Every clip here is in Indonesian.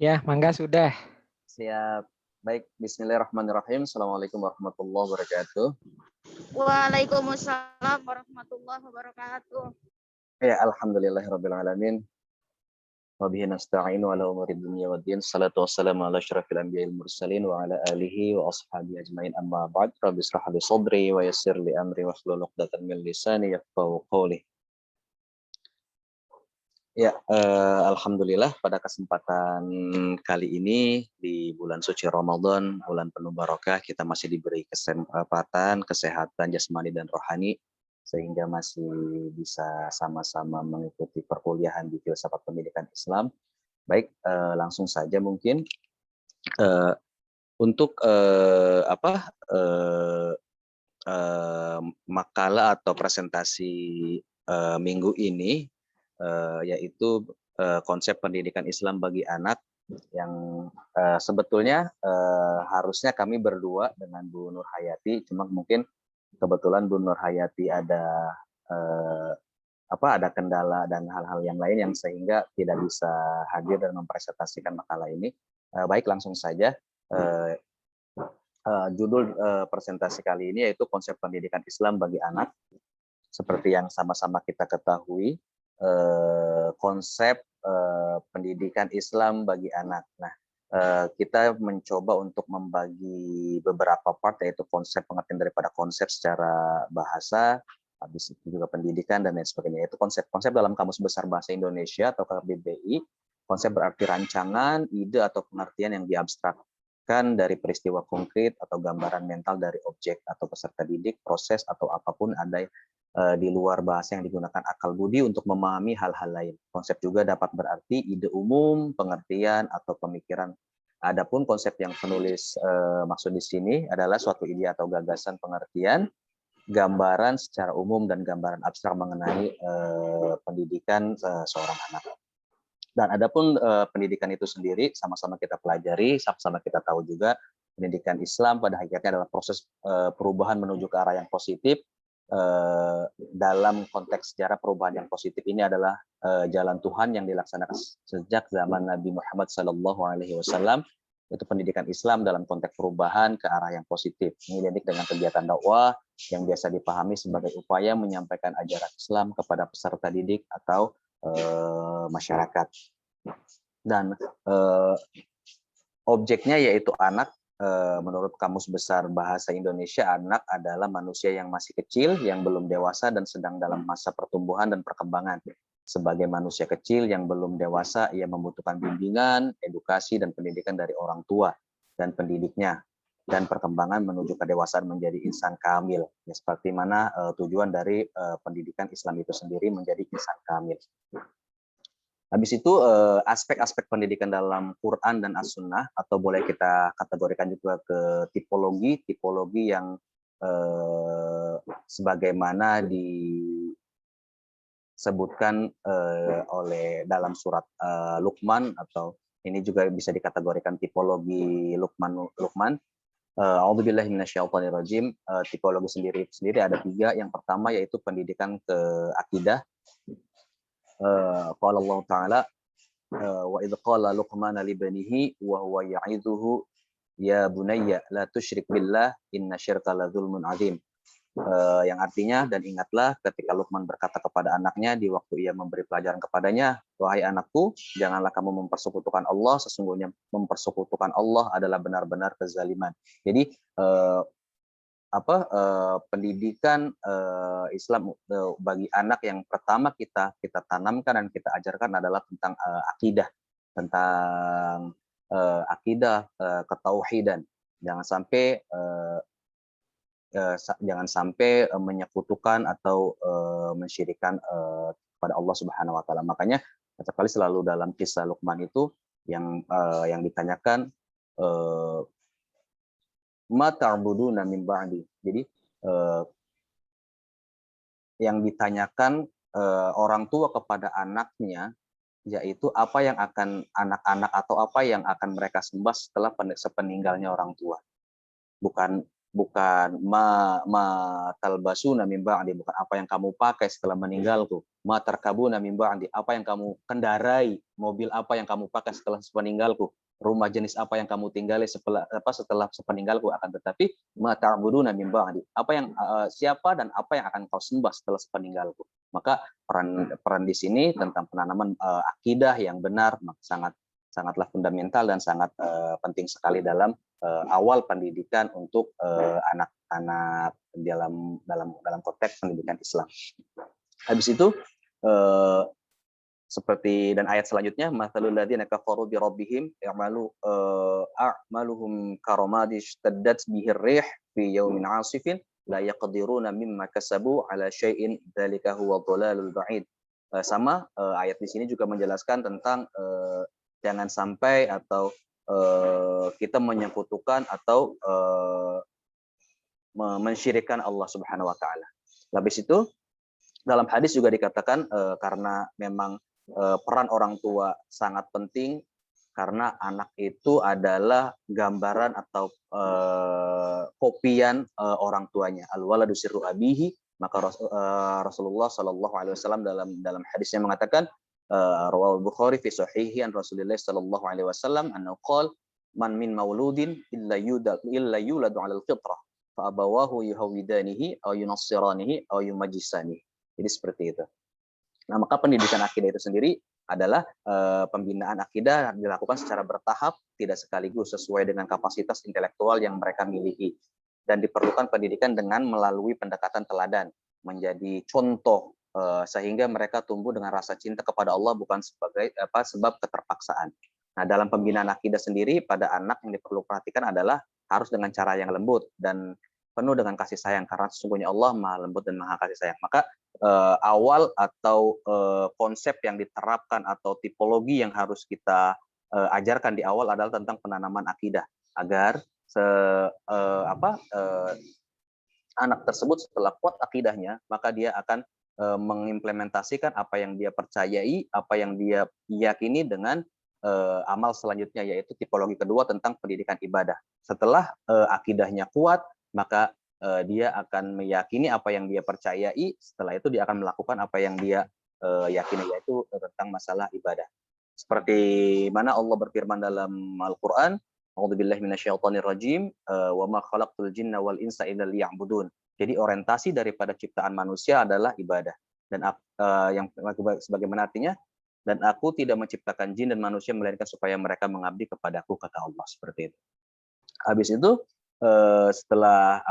Ya, mangga sudah. Siap. Baik, bismillahirrahmanirrahim. Assalamualaikum warahmatullahi wabarakatuh. Waalaikumsalam warahmatullahi wabarakatuh. Ya, alhamdulillahirabbil alamin. Wa bihi nasta'inu ala umuri dunya waddin. Salatu wassalamu ala asyrafil anbiya'il mursalin wa ala alihi wa ashabihi ajmain. Amma ba'd. Rabbi israh li sadri wa yassir li amri wahlul 'uqdatam min lisani yafqahu qawli. Ya, alhamdulillah pada kesempatan kali ini di bulan suci Ramadan, bulan penuh barokah, kita masih diberi kesempatan, kesehatan jasmani dan rohani, sehingga masih bisa sama-sama mengikuti perkuliahan di Filsafat Pendidikan Islam. Baik, langsung saja mungkin untuk makalah atau presentasi minggu ini, yaitu konsep pendidikan Islam bagi anak, yang sebetulnya harusnya kami berdua dengan Bu Nur Hayati, cuma mungkin kebetulan Bu Nur Hayati ada kendala dan hal-hal yang lain yang sehingga tidak bisa hadir dan mempresentasikan makalah ini. Baik, langsung saja. Judul presentasi kali ini yaitu konsep pendidikan Islam bagi anak. Seperti yang sama-sama kita ketahui, konsep pendidikan Islam bagi anak. Nah, kita mencoba untuk membagi beberapa part, yaitu konsep, pengertian daripada konsep secara bahasa, habis itu juga pendidikan dan lain sebagainya. Itu konsep dalam Kamus Besar Bahasa Indonesia atau KBBI. Konsep berarti rancangan, ide atau pengertian yang diabstrakkan dari peristiwa konkret atau gambaran mental dari objek atau peserta didik, proses atau apapun ada di luar bahasa yang digunakan akal budi untuk memahami hal-hal lain. Konsep juga dapat berarti ide umum, pengertian, atau pemikiran. Adapun konsep yang penulis maksud di sini adalah suatu ide atau gagasan pengertian, gambaran secara umum, dan gambaran abstrak mengenai pendidikan seorang anak. Dan adapun pendidikan itu sendiri sama-sama kita pelajari, sama-sama kita tahu juga pendidikan Islam pada hakikatnya adalah proses perubahan menuju ke arah yang positif. Dalam konteks sejarah, perubahan yang positif ini adalah jalan Tuhan yang dilaksanakan sejak zaman Nabi Muhammad SAW. Itu pendidikan Islam dalam konteks perubahan ke arah yang positif. Ini identik dengan kegiatan dakwah yang biasa dipahami sebagai upaya menyampaikan ajaran Islam kepada peserta didik atau masyarakat. Dan objeknya yaitu anak. Menurut Kamus Besar Bahasa Indonesia, anak adalah manusia yang masih kecil, yang belum dewasa dan sedang dalam masa pertumbuhan dan perkembangan. Sebagai manusia kecil yang belum dewasa, ia membutuhkan bimbingan, edukasi, dan pendidikan dari orang tua dan pendidiknya, dan perkembangan menuju kedewasaan menjadi insan kamil. Ya, seperti mana tujuan dari pendidikan Islam itu sendiri, menjadi insan kamil. Habis itu aspek-aspek pendidikan dalam Quran dan As-Sunnah, atau boleh kita kategorikan juga ke tipologi yang sebagaimana disebutkan oleh dalam surat Luqman, atau ini juga bisa dikategorikan tipologi Luqman. A'udzubillahi minasyaitonirrajim. Tipologi sendiri ada 3. Yang pertama yaitu pendidikan ke akidah. Qala Allah Ta'ala, wa idh qala Luqman li banihi wa huwa ya'idhuhu ya bunayya la tusyrik billah inna syirka la dzulmun adzim. Yang artinya, dan ingatlah ketika Luqman berkata kepada anaknya di waktu ia memberi pelajaran kepadanya, wahai anakku, janganlah kamu mempersekutukan Allah, sesungguhnya mempersekutukan Allah adalah benar-benar kezaliman. Jadi pendidikan Islam bagi anak yang pertama kita tanamkan dan kita ajarkan adalah tentang akidah, tentang ketauhidan. Jangan sampai menyekutukan atau mensyirikan kepada Allah Subhanahu wa taala. Makanya setiap kali selalu dalam kisah Luqman itu yang ditanyakan, ma ta'buduna min ba'di. Jadi yang ditanyakan orang tua kepada anaknya, yaitu apa yang akan anak-anak atau apa yang akan mereka sembah setelah sepeninggalnya orang tua. Bukan bukan ma talbasuna min ba'di, bukan apa yang kamu pakai setelah meninggalku, ma tarkabuna min ba'di, apa yang kamu kendarai, mobil apa yang kamu pakai setelah sepeninggalku, rumah jenis apa yang kamu tinggali setelah sepeninggalku, akan tetapi ma ta'buduna min ba'di, apa yang siapa dan apa yang akan kau sembah setelah sepeninggalku. Maka peran di sini tentang penanaman akidah yang benar sangatlah fundamental dan sangat penting sekali dalam awal pendidikan untuk anak-anak dalam konteks pendidikan Islam. Habis itu seperti dan ayat selanjutnya, matsalul ladzina kafaru bi rabbihim a'maluhum karamadi ishtaddat bihir rih fi yaumin 'asifin la yaqdiruna mimma kasabu ala syai'in dzalika huwa dhalalul ba'id. Sama ayat di sini juga menjelaskan tentang jangan sampai atau kita menyekutukan atau mensyirikkan Allah Subhanahu wa taala. Habis itu dalam hadis juga dikatakan karena memang peran orang tua sangat penting, karena anak itu adalah gambaran atau kopian orang tuanya. Al-waladu sirru abihi, maka Rasulullah Shallallahu Alaihi Wasallam dalam hadisnya mengatakan, rawahul Bukhari fi sahihi an Rasulillah Shallallahu Alaihi Wasallam annahu qala man min mauludin illa yuladu 'alal fitrah fa abawahu yuhawidanihi aw yunassiranihi aw yumajjisanihi. Jadi seperti itu. Nah, maka pendidikan akidah itu sendiri adalah pembinaan akidah dilakukan secara bertahap, tidak sekaligus, sesuai dengan kapasitas intelektual yang mereka miliki. Dan diperlukan pendidikan dengan melalui pendekatan teladan, menjadi contoh, sehingga mereka tumbuh dengan rasa cinta kepada Allah bukan sebagai sebab keterpaksaan. Nah, dalam pembinaan akidah sendiri pada anak yang diperlu perhatikan adalah harus dengan cara yang lembut dan penuh dengan kasih sayang, karena sesungguhnya Allah Maha Lembut dan Maha Kasih Sayang. Maka awal atau konsep yang diterapkan atau tipologi yang harus kita ajarkan di awal adalah tentang penanaman akidah, agar anak tersebut setelah kuat akidahnya, maka dia akan mengimplementasikan apa yang dia percayai, apa yang dia yakini dengan amal selanjutnya, yaitu tipologi kedua tentang pendidikan ibadah. Setelah akidahnya kuat, maka dia akan meyakini apa yang dia percayai. Setelah itu dia akan melakukan apa yang dia yakini, yaitu tentang masalah ibadah. Seperti mana Allah berfirman dalam Al-Quran, A'udzubillahi minasyaitonirrajim, wa ma khalaqtul jinna wal insa illa liya'budun. Jadi orientasi daripada ciptaan manusia adalah ibadah. Dan yang sebagaimana artinya, dan aku tidak menciptakan jin dan manusia melainkan supaya mereka mengabdi kepadaku, kata Allah. Seperti itu. Habis itu setelah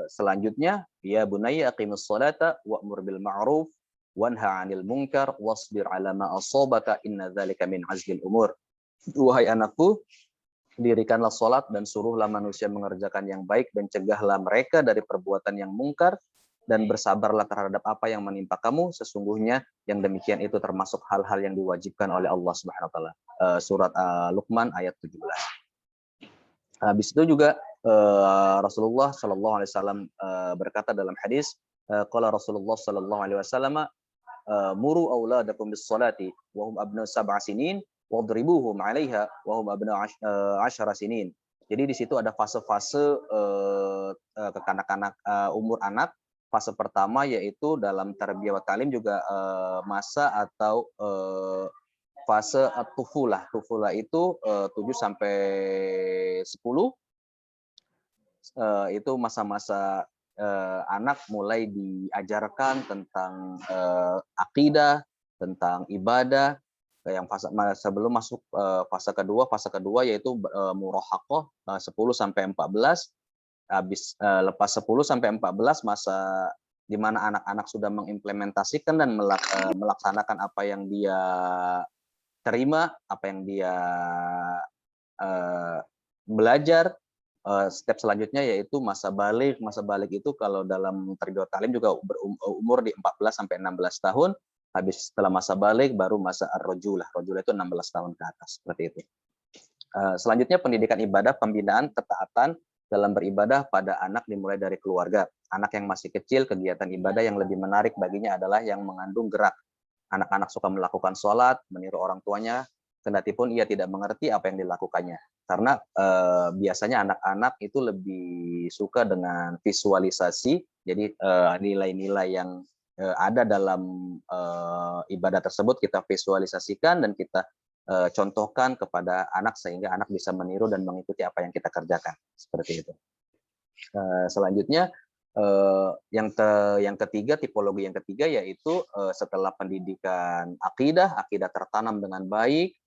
selanjutnya, ya bunayya aqimus sholata wa'mur bil ma'ruf wanha 'anil munkar wasbir 'ala ma asabaka inna dzalika min azmil umur. Wahai anakku, dirikanlah salat dan suruhlah manusia mengerjakan yang baik dan cegahlah mereka dari perbuatan yang mungkar dan bersabarlah terhadap apa yang menimpa kamu, sesungguhnya yang demikian itu termasuk hal-hal yang diwajibkan oleh Allah Subhanahu wa taala. Surat Luqman ayat 17. Habis itu juga Rasulullah Shallallahu Alaihi Wasallam berkata dalam hadis, qala Rasulullah Shallallahu Alaihi Wasallam, muru auladakum bis salati wa hum abna sab'a sinin wadribuhum 'alaiha wa hum abna 'ashara sinin. Jadi di situ ada fase-fase kekanak-kanak umur anak. Fase pertama yaitu dalam tarbiyah wa ta'lim juga masa atau fase tufulah. Tufulah itu 7 sampai 10. Itu masa-masa anak mulai diajarkan tentang akidah, tentang ibadah. Yang sebelum masuk fase kedua yaitu murahaqah 10 sampai 14. Habis lepas 10 sampai 14 masa di mana anak-anak sudah mengimplementasikan dan melaksanakan apa yang dia terima, apa yang dia belajar. Step selanjutnya yaitu masa balik. Masa balik itu kalau dalam tarbiyah ta'lim juga berumur di 14 sampai 16 tahun. Habis setelah masa balik baru masa ar-rajulah. Rajulah itu 16 tahun ke atas, seperti itu. Selanjutnya pendidikan ibadah, pembinaan ketaatan dalam beribadah pada anak dimulai dari keluarga. Anak yang masih kecil, kegiatan ibadah yang lebih menarik baginya adalah yang mengandung gerak. Anak-anak suka melakukan sholat, meniru orang tuanya, kendati pun ia tidak mengerti apa yang dilakukannya. karena biasanya anak-anak itu lebih suka dengan visualisasi. Jadi nilai-nilai yang ada dalam ibadah tersebut kita visualisasikan dan kita contohkan kepada anak sehingga anak bisa meniru dan mengikuti apa yang kita kerjakan, seperti itu. Selanjutnya yang ketiga, tipologi yang ketiga yaitu setelah pendidikan akidah tertanam dengan baik,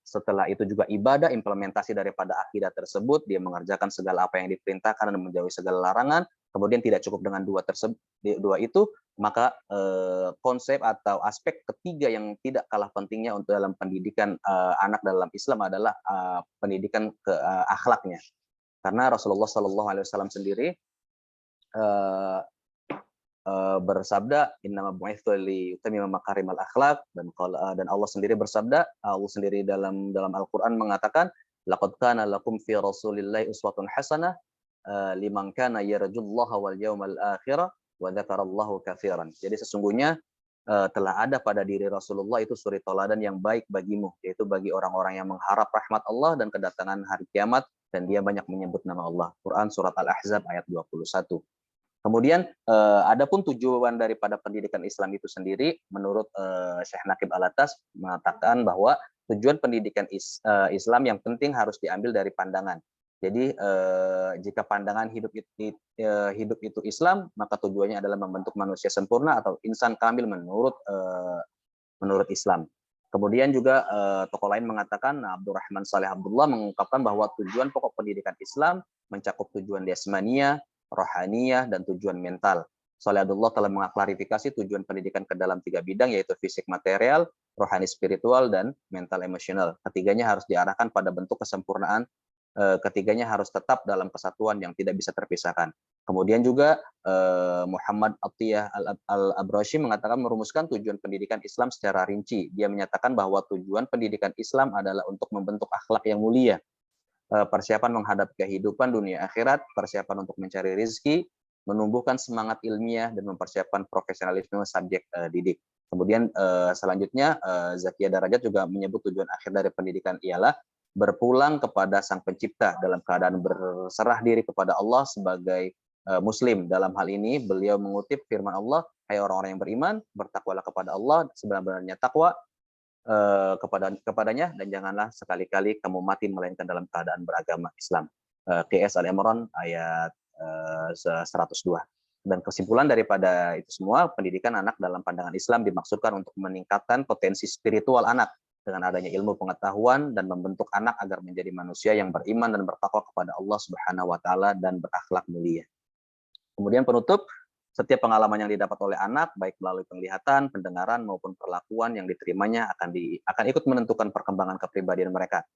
setelah itu juga ibadah, implementasi daripada akidah tersebut, dia mengerjakan segala apa yang diperintahkan dan menjauhi segala larangan. Kemudian tidak cukup dengan dua itu, maka konsep atau aspek ketiga yang tidak kalah pentingnya untuk dalam pendidikan anak dalam Islam adalah pendidikan akhlaknya. Karena Rasulullah SAW sendiri bersabda, innama bu'itsu liyutammima makarimal akhlak, dan Allah sendiri bersabda, Allah sendiri dalam Al-Qur'an mengatakan, laqad kana lakum fi rasulillahi uswatun hasanah liman kana yarjullaha wal yawmal akhir wa dzakarallaha katsiran. Jadi sesungguhnya telah ada pada diri Rasulullah itu suri teladan yang baik bagimu, yaitu bagi orang-orang yang mengharap rahmat Allah dan kedatangan hari kiamat, dan dia banyak menyebut nama Allah. Quran surat Al-Ahzab ayat 21. Kemudian adapun tujuan daripada pendidikan Islam itu sendiri, menurut Syekh Naqib Alatas mengatakan bahwa tujuan pendidikan Islam yang penting harus diambil dari pandangan. Jadi jika pandangan hidup itu Islam, maka tujuannya adalah membentuk manusia sempurna atau insan kamil menurut Islam. Kemudian juga tokoh lain mengatakan, Abdurrahman Saleh Abdullah mengungkapkan bahwa tujuan pokok pendidikan Islam mencakup tujuan jasmania, rohaniyah, dan tujuan mental. Saleh Abdullah telah mengklarifikasi tujuan pendidikan ke dalam 3 bidang, yaitu fisik material, rohani spiritual, dan mental emosional. Ketiganya harus diarahkan pada bentuk kesempurnaan, ketiganya harus tetap dalam kesatuan yang tidak bisa terpisahkan. Kemudian juga Muhammad Atiyah Al-Abrashi mengatakan merumuskan tujuan pendidikan Islam secara rinci. Dia menyatakan bahwa tujuan pendidikan Islam adalah untuk membentuk akhlak yang mulia, persiapan menghadapi kehidupan dunia akhirat, persiapan untuk mencari rezeki, menumbuhkan semangat ilmiah, dan mempersiapkan profesionalisme subjek didik. Kemudian selanjutnya Zakia Darajat juga menyebut tujuan akhir dari pendidikan ialah berpulang kepada Sang Pencipta dalam keadaan berserah diri kepada Allah sebagai Muslim. Dalam hal ini beliau mengutip firman Allah, hai orang-orang yang beriman, bertakwalah kepada Allah sebenar-benarnya takwa kepadanya, dan janganlah sekali-kali kamu mati melainkan dalam keadaan beragama Islam. QS Al-Imran ayat 102. Dan kesimpulan daripada itu semua, pendidikan anak dalam pandangan Islam dimaksudkan untuk meningkatkan potensi spiritual anak dengan adanya ilmu pengetahuan dan membentuk anak agar menjadi manusia yang beriman dan bertakwa kepada Allah Subhanahu wa taala dan berakhlak mulia. Kemudian penutup, setiap pengalaman yang didapat oleh anak, baik melalui penglihatan, pendengaran, maupun perlakuan yang diterimanya akan ikut menentukan perkembangan kepribadian mereka.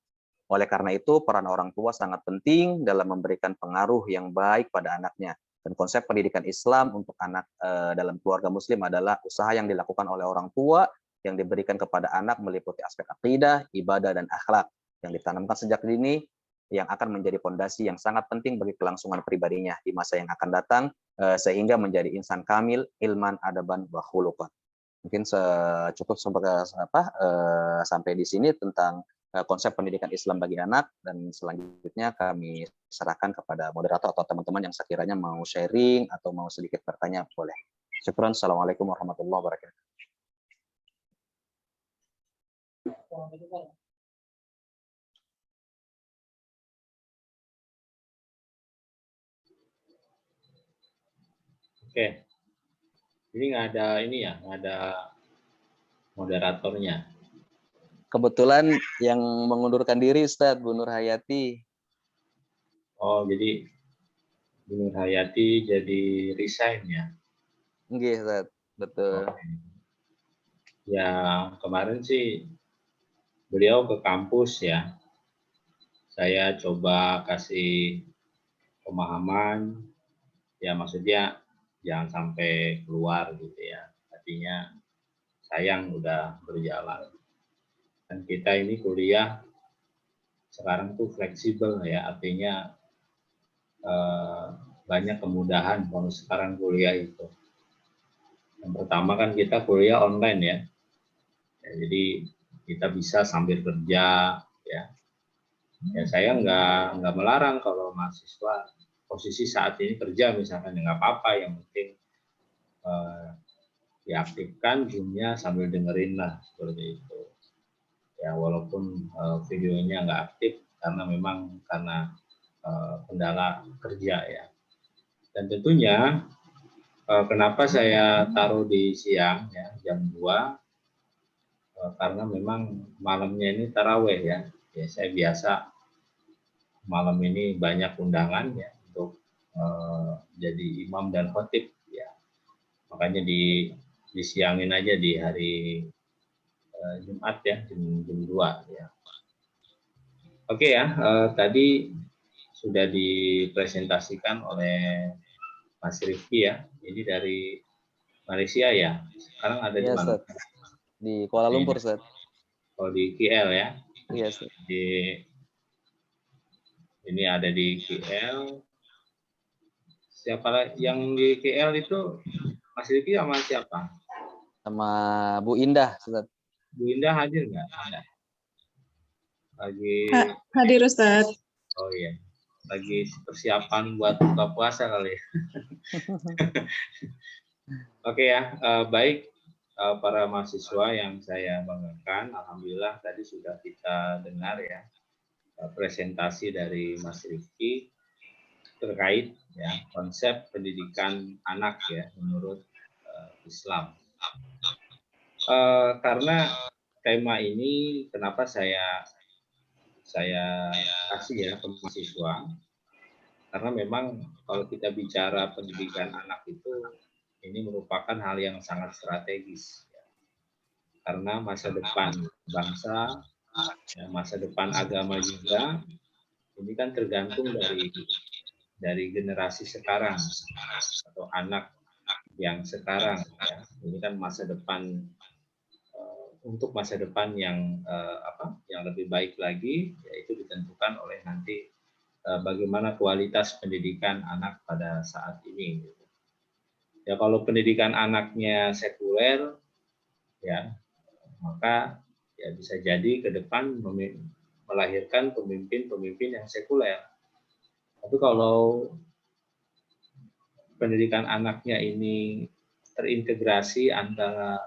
Oleh karena itu, peran orang tua sangat penting dalam memberikan pengaruh yang baik pada anaknya. Dan konsep pendidikan Islam untuk anak dalam keluarga Muslim adalah usaha yang dilakukan oleh orang tua yang diberikan kepada anak meliputi aspek akidah, ibadah, dan akhlak yang ditanamkan sejak dini, yang akan menjadi fondasi yang sangat penting bagi kelangsungan pribadinya di masa yang akan datang, sehingga menjadi insan kamil, ilman, adaban, wa khuluqan. Mungkin cukup sampai di sini tentang konsep pendidikan Islam bagi anak, dan selanjutnya kami serahkan kepada moderator atau teman-teman yang sekiranya mau sharing atau mau sedikit bertanya, boleh. Syukran. Assalamualaikum warahmatullahi wabarakatuh. Oke, ini nggak ada moderatornya. Kebetulan yang mengundurkan diri Ustadz Bu Nur Hayati. Oh, jadi Bu Nur Hayati jadi resign ya? Nggih, Ustadz, betul. Oke. Ya, kemarin sih beliau ke kampus ya. Saya coba kasih pemahaman, ya maksudnya jangan sampai keluar gitu ya. Artinya sayang udah berjalan. Dan kita ini kuliah sekarang tuh fleksibel ya, artinya banyak kemudahan kalau sekarang kuliah itu. Yang pertama kan kita kuliah online ya, jadi kita bisa sambil kerja ya, Ya saya nggak melarang kalau mahasiswa posisi saat ini kerja misalkan, ya nggak apa-apa, yang penting eh, diaktifkan Zoom-nya sambil dengerin lah seperti itu. Ya walaupun videonya nggak aktif karena memang karena kendala kerja ya. Dan tentunya kenapa saya taruh di siang ya jam 2, karena memang malamnya ini taraweh ya. Ya saya biasa malam ini banyak undangan ya untuk jadi imam dan khotib ya. Makanya disiangin aja di hari Jumat ya jam 2 ya. Oke ya, tadi sudah dipresentasikan oleh Mas Rifki ya. Ini dari Malaysia ya. Sekarang ada di Iya, mana? Ustaz. Di Kuala Lumpur, Ustaz. Oh, di KL ya. Iya, Ustaz. Ini ada di KL. Siapa yang di KL itu? Mas Rifki sama siapa? Sama Bu Indah, Ustaz. Bu Indah hadir nggak? Ada. Lagi. Hadir, Ustaz. Oh iya. Lagi persiapan buat buka puasa kali ya. Oke ya, baik para mahasiswa yang saya banggakan, alhamdulillah tadi sudah kita dengar ya presentasi dari Mas Rifki terkait ya konsep pendidikan anak ya menurut Islam. Karena tema ini kenapa saya kasih ya ke mahasiswa, karena memang kalau kita bicara pendidikan anak itu ini merupakan hal yang sangat strategis ya. Karena masa depan bangsa, ya, masa depan agama juga ini kan tergantung dari generasi sekarang atau anak yang sekarang ya. Ini kan masa depan untuk masa depan yang yang lebih baik lagi, yaitu ditentukan oleh nanti bagaimana kualitas pendidikan anak pada saat ini. Ya kalau pendidikan anaknya sekuler, ya maka ya bisa jadi ke depan melahirkan pemimpin-pemimpin yang sekuler. Tapi kalau pendidikan anaknya ini terintegrasi antara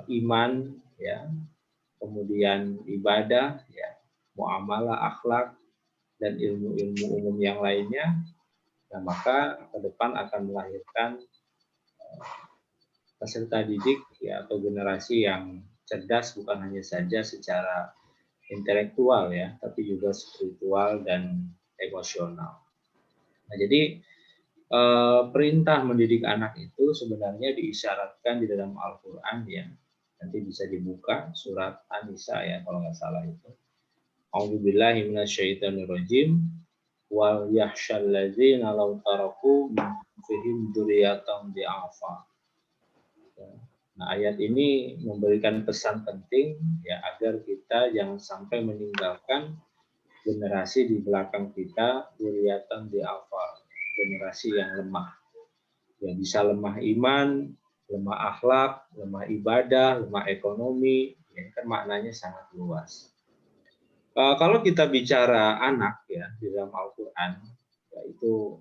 iman, ya, kemudian ibadah, ya, muamalah, akhlak, dan ilmu-ilmu umum yang lainnya, nah maka ke depan akan melahirkan peserta didik ya atau generasi yang cerdas bukan hanya saja secara intelektual ya, tapi juga spiritual dan emosional. Nah, jadi perintah mendidik anak itu sebenarnya diisyaratkan di dalam Al-Quran ya. Nanti bisa dibuka surat An-Nisa ya kalau nggak salah itu. A'udzubillahi minasyaitonirrajim. Wal yahsyal ladzina law taraku min fihim dzurriyyatan di'afa. Nah, ayat ini memberikan pesan penting ya agar kita jangan sampai meninggalkan generasi di belakang kita dzurriyyatan di'afa, generasi yang lemah. Ya bisa lemah iman, lemah akhlak, lemah ibadah, lemah ekonomi, ya kan maknanya sangat luas. Kalau kita bicara anak ya di dalam Al-Quran, yaitu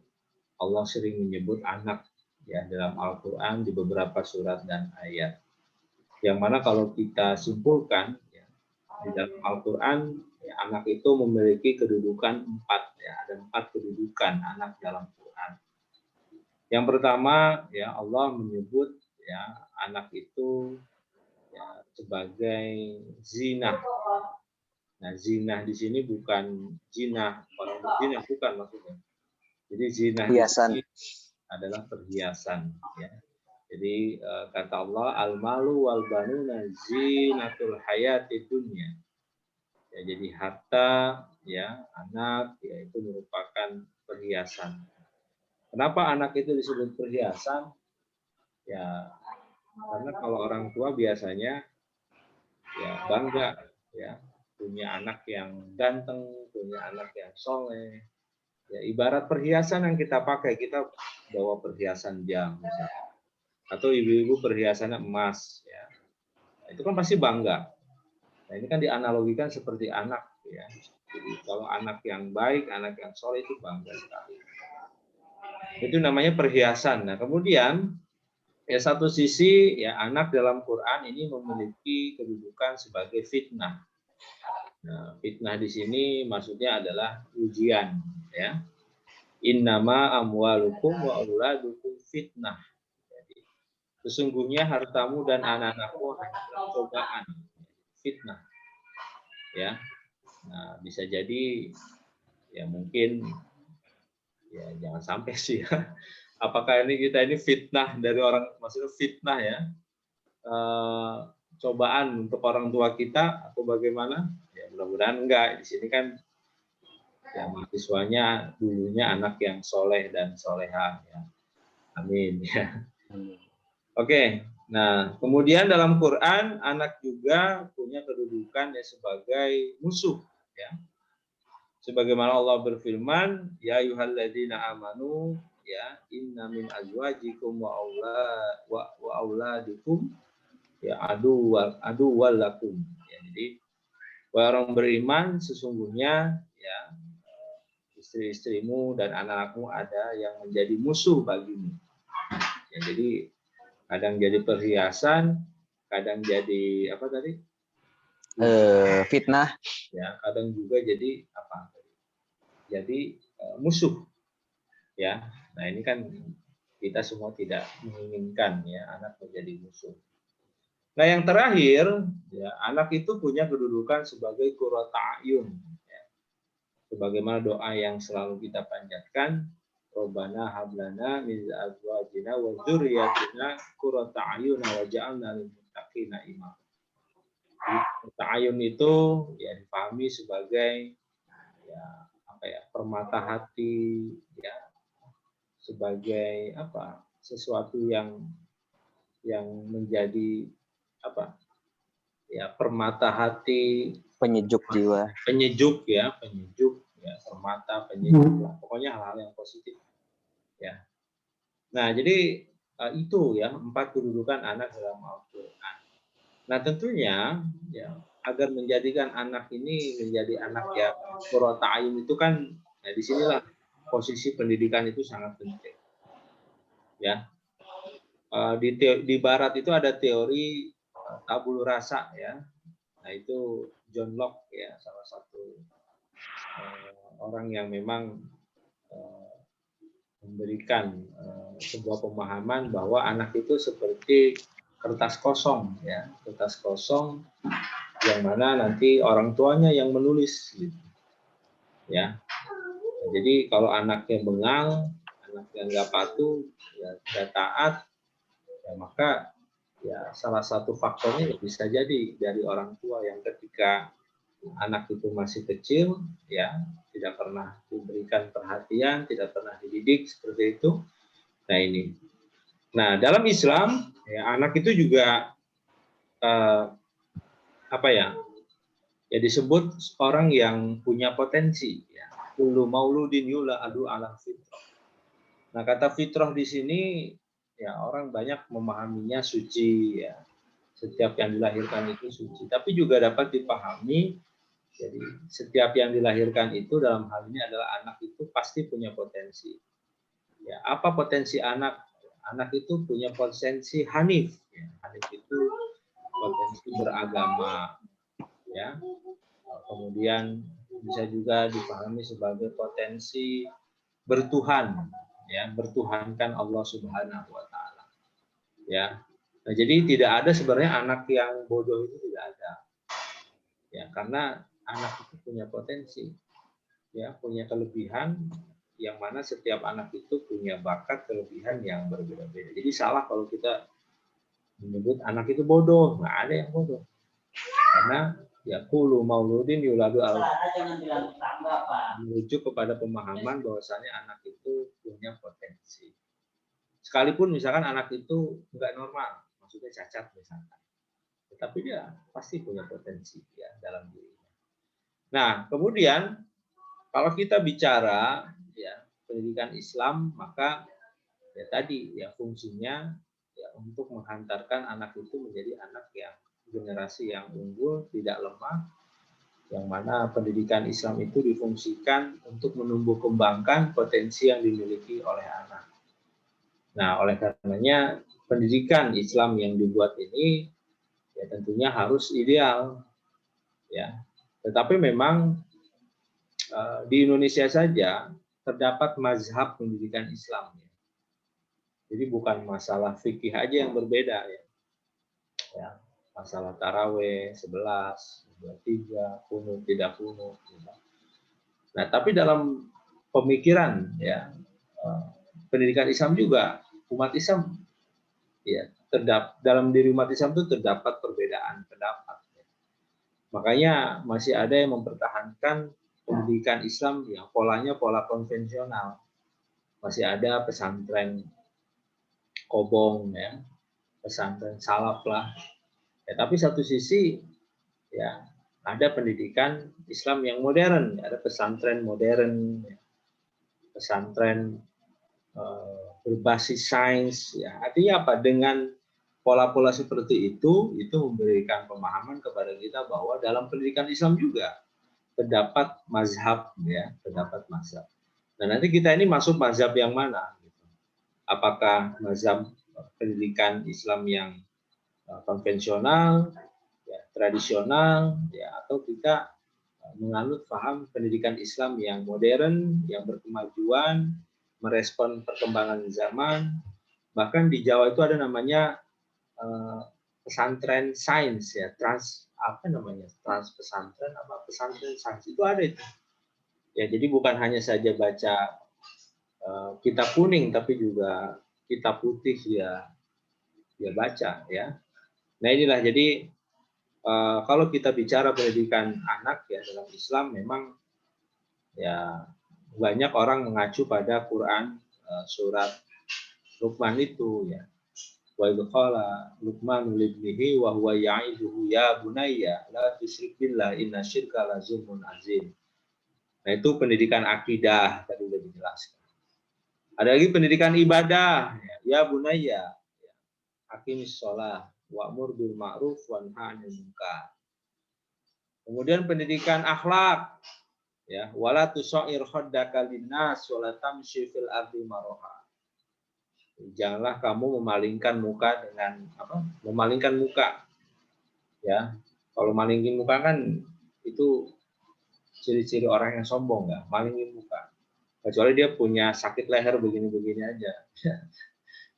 Allah sering menyebut anak ya dalam Al-Quran di beberapa surat dan ayat. Yang mana kalau kita simpulkan ya, di dalam Al-Quran ya, anak itu memiliki kedudukan 4 ya, ada 4 kedudukan anak dalam Quran. Yang pertama ya Allah menyebut ya anak itu ya sebagai zinah. Nah, zinah di sini bukan zinah orang berzina, bukan maksudnya. Jadi zinah di sini adalah perhiasan ya. Jadi kata Allah al-malu wal banuna zinatul hayatid dunya. Ya, jadi harta ya, anak ya itu merupakan perhiasan. Kenapa anak itu disebut perhiasan? Ya, karena kalau orang tua biasanya ya bangga ya punya anak yang ganteng, punya anak yang soleh. Ya ibarat perhiasan yang kita pakai, kita bawa perhiasan jam misalnya. Atau ibu-ibu perhiasannya emas ya. Nah, itu kan pasti bangga. Nah, ini kan dianalogikan seperti anak ya. Jadi kalau anak yang baik, anak yang soleh itu bangga sekali. Itu namanya perhiasan. Nah, kemudian ya satu sisi ya anak dalam Quran ini memiliki kedudukan sebagai fitnah. Nah, fitnah di sini maksudnya adalah ujian, ya. Innama amwalukum wa auladukum fitnah. Jadi, sesungguhnya hartamu dan anak-anakmu hanyalah cobaan, fitnah, ya. Nah, bisa jadi ya mungkin ya jangan sampai sih ya. Apakah ini fitnah dari orang, maksudnya fitnah ya, cobaan untuk orang tua kita atau bagaimana? Ya mudah-mudahan enggak. Di sini kan ya mahasiswanya dulunya anak yang soleh dan soleha ya. Amin ya. Oke. Nah, kemudian dalam Quran anak juga punya kedudukan ya sebagai musuh ya. Sebagaimana Allah berfirman, ya ayyuhalladzina amanu ya inna min azwajikum wa auladikum ya adu walakum. Ya, jadi orang beriman sesungguhnya ya istri-istrimu dan anak-anakmu ada yang menjadi musuh bagimu. Ya, jadi kadang jadi perhiasan, kadang jadi apa tadi? Fitnah. Ya, kadang juga jadi apa? Jadi musuh. Ya, nah ini kan kita semua tidak menginginkan ya anak menjadi musuh. Nah yang terakhir, ya anak itu punya kedudukan sebagai qurrata a'yun. Ya. Sebagaimana doa yang selalu kita panjatkan, Robbana hablana min azwajina wa dzurriyyatina qurrata a'yuna waj'alna lil muttaqina imama. Ta'ayun itu ya dipahami sebagai ya apa ya permata hati ya sebagai apa sesuatu yang menjadi apa ya permata hati, Penyejuk jiwa. penyejuk ya permata penyejuk pokoknya hal-hal yang positif ya. Nah jadi itu ya 4 kedudukan anak dalam Al-Quran. Nah tentunya ya agar menjadikan anak ini menjadi anak yang qurrata a'yun itu kan ya disinilah posisi pendidikan itu sangat penting ya. Di barat itu ada teori tabul rasa ya. Nah itu John Locke ya salah satu orang yang memang memberikan sebuah pemahaman bahwa anak itu seperti kertas kosong ya, kertas kosong yang mana nanti orang tuanya yang menulis gitu. Ya. Nah, jadi kalau anaknya bengal, anaknya nggak patuh, ya nggak taat, ya maka ya salah satu faktornya bisa jadi dari orang tua yang ketika anak itu masih kecil ya tidak pernah diberikan perhatian, tidak pernah dididik seperti itu. Nah ini. Nah dalam Islam ya anak itu juga apa ya? Ya disebut orang yang punya potensi ya. Kullu mauludin yuladu ala fitrah. Nah kata fitrah di sini ya orang banyak memahaminya suci ya. Setiap yang dilahirkan itu suci, tapi juga dapat dipahami jadi setiap yang dilahirkan itu dalam hal ini adalah anak itu pasti punya potensi. Ya, apa potensi anak? Anak itu punya potensi hanif. Ya, hanif itu potensi beragama. Ya, kemudian bisa juga dipahami sebagai potensi bertuhan. Ya, bertuhankan Allah Subhanahu Wa Taala. Ya, nah, jadi tidak ada sebenarnya anak yang bodoh itu tidak ada. Ya, karena anak itu punya potensi, ya punya kelebihan yang mana setiap anak itu punya bakat kelebihan yang berbeda-beda. Jadi salah kalau kita menyebut anak itu bodoh, nggak ada yang bodoh. Karena ya kullu mauludin yuladu al merujuk kepada pemahaman bahwasanya anak itu punya potensi. Sekalipun misalkan anak itu nggak normal, maksudnya cacat misalkan, tetapi dia pasti punya potensi ya dalam dirinya. Nah, kemudian kalau kita bicara ya pendidikan Islam, maka ya tadi ya fungsinya ya untuk menghantarkan anak itu menjadi anak yang generasi yang unggul, tidak lemah, yang mana pendidikan Islam itu difungsikan untuk menumbuh kembangkan potensi yang dimiliki oleh anak. Nah, oleh karenanya pendidikan Islam yang dibuat ini ya tentunya harus ideal, ya. Tetapi memang di Indonesia saja terdapat mazhab pendidikan Islam. Ya. Jadi bukan masalah fikih aja yang berbeda, ya. Masalah taraweh 11, 23, kunut tidak kunut. Nah, tapi dalam pemikiran ya pendidikan Islam juga umat Islam ya dalam diri umat Islam itu terdapat perbedaan pendapat. Makanya masih ada yang mempertahankan pendidikan Islam yang polanya pola konvensional. Masih ada pesantren kobong ya, pesantren salaf lah. Ya, tapi satu sisi ya ada pendidikan Islam yang modern, ada pesantren modern, ya, pesantren berbasis sains. Ya. Artinya apa? Dengan pola-pola seperti itu memberikan pemahaman kepada kita bahwa dalam pendidikan Islam juga terdapat mazhab, ya, terdapat mazhab. Nah, nanti kita ini masuk mazhab yang mana? Apakah mazhab pendidikan Islam yang konvensional, ya, tradisional, ya, atau kita menganut paham pendidikan Islam yang modern, yang berkemajuan, merespon perkembangan zaman. Bahkan di Jawa itu ada namanya pesantren sains, ya, trans pesantren sains itu ada itu. Ya, jadi bukan hanya saja baca kitab kuning, tapi juga kitab putih ya baca, ya. Nah, inilah jadi kalau kita bicara pendidikan anak ya dalam Islam memang ya banyak orang mengacu pada Quran surat Luqman itu, ya. Wa idh qala Luqman libnihi wa huwa ya'iduhu ya bunayya la tusyrik billah inna syirka la zulmun azim. Nah, itu pendidikan akidah tadi sudah dijelaskan. Ada lagi pendidikan ibadah, ya bunayya aqimis shalah wa'mur bil ma'ruf wanha 'anil munkar. Kemudian pendidikan akhlak, ya, wala tusair khaddaka linnas wala tamshi fil ardi maraha. Janganlah kamu memalingkan muka dengan memalingkan muka, ya. Kalau malingin muka kan itu ciri-ciri orang yang sombong, ya, malingin muka. Kecuali dia punya sakit leher begini-begini aja.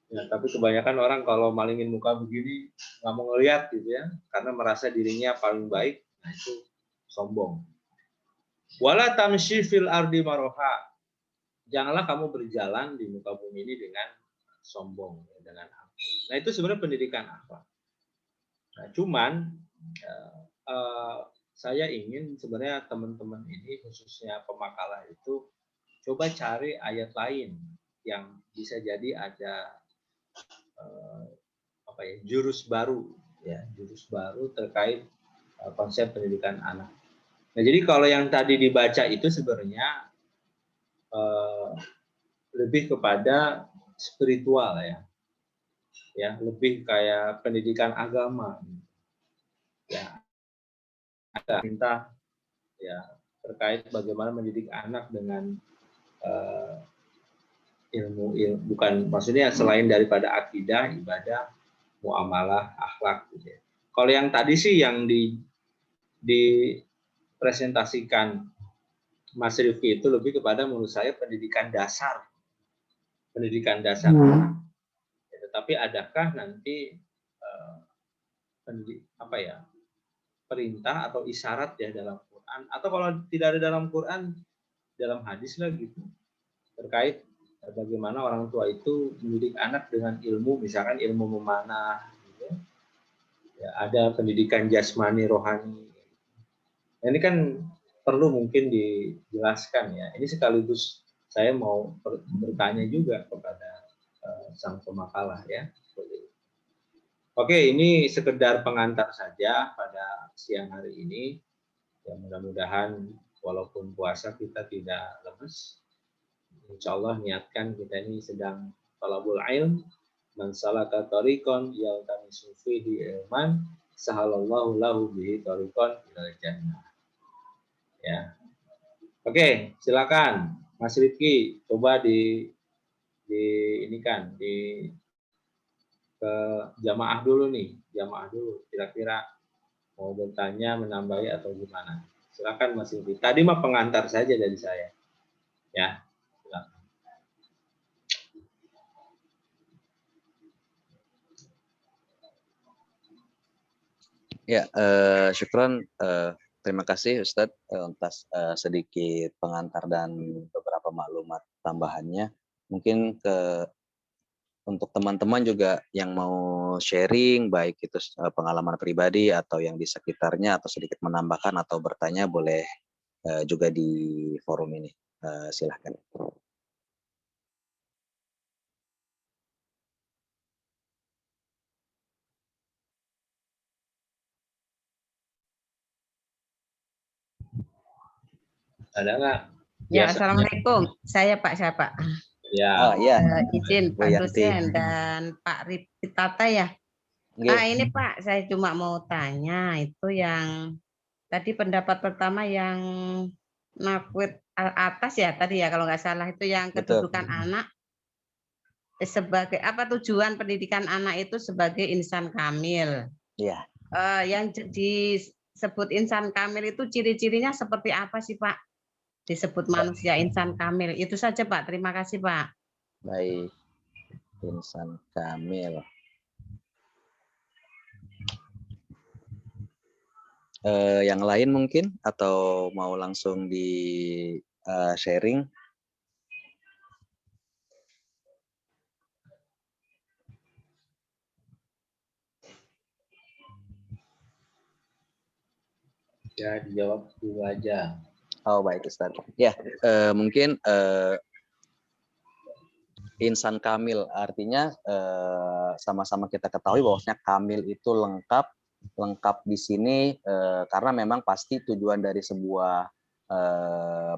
Ya, tapi kebanyakan orang kalau malingin muka begini nggak mau ngelihat gitu, ya, karena merasa dirinya paling baik. Nah, itu sombong. Wala tamshi fil ardi maroha. Janganlah kamu berjalan di muka bumi ini dengan sombong, dengan angkuh. Nah, itu sebenarnya pendidikan akhlak. Nah, cuman saya ingin sebenarnya teman-teman ini khususnya pemakalah itu coba cari ayat lain yang bisa jadi ada jurus baru, ya, jurus baru terkait konsep pendidikan anak. Nah, jadi kalau yang tadi dibaca itu sebenarnya lebih kepada spiritual, ya, lebih kayak pendidikan agama, ya, ada perintah, ya, terkait bagaimana mendidik anak dengan ilmu, bukan maksudnya selain daripada akidah, ibadah, muamalah, akhlak, gitu ya. Kalau yang tadi sih yang dipresentasikan Mas Rifki itu lebih kepada menurut saya pendidikan dasar. Pendidikan dasar. Ya, tetapi adakah nanti perintah atau isyarat ya dalam Quran, atau kalau tidak ada dalam Quran, dalam hadis lah gitu, terkait bagaimana orang tua itu mendidik anak dengan ilmu, misalkan ilmu memanah, gitu. Ya, ada pendidikan jasmani rohani. Nah, ini kan perlu mungkin dijelaskan, ya. Ini sekaligus saya mau bertanya juga kepada sang pemakalah, ya. Oke, ini sekedar pengantar saja pada siang hari ini. Ya, mudah-mudahan walaupun puasa kita tidak lemes. Insya Allah niatkan kita ini sedang talabul ilm. Man salaka tariqan yaltamisu fihi ilman sahalallahu lahu bihi tariqan ilal jannah. Ya. Oke, silakan Mas Rifki, coba di ini kan di ke jamaah dulu nih, jamaah dulu. Kira-kira mau bertanya, menambahi atau gimana? Silakan Mas Rifki. Tadi mah pengantar saja dari saya. Ya, silakan. Ya, syukron. Terima kasih Ustadz atas sedikit pengantar dan beberapa maklumat tambahannya. Mungkin untuk teman-teman juga yang mau sharing, baik itu pengalaman pribadi atau yang di sekitarnya atau sedikit menambahkan atau bertanya, boleh juga di forum ini. Silahkan. Ada nggak? Ya, Biasanya. Assalamualaikum. Saya Pak siapa? Ya. Ya, Izin Bu Pak Yanti. dosen dan Pak Rifki Tata ya. Ini Pak, saya cuma mau tanya itu yang tadi pendapat pertama yang nakwit al atas ya tadi ya kalau nggak salah itu yang Betul. kedudukan anak sebagai apa tujuan pendidikan anak itu sebagai insan kamil. Iya. Yang disebut insan kamil itu ciri-cirinya seperti apa sih Pak? Disebut manusia insan kamil. Itu saja Pak. Terima kasih Pak. Baik, insan kamil. Yang lain mungkin atau mau langsung di sharing? Ya, dijawab dulu aja. Oh, baik Ustaz. Ya, mungkin insan kamil artinya sama-sama kita ketahui bahwasanya kamil itu lengkap di sini karena memang pasti tujuan dari sebuah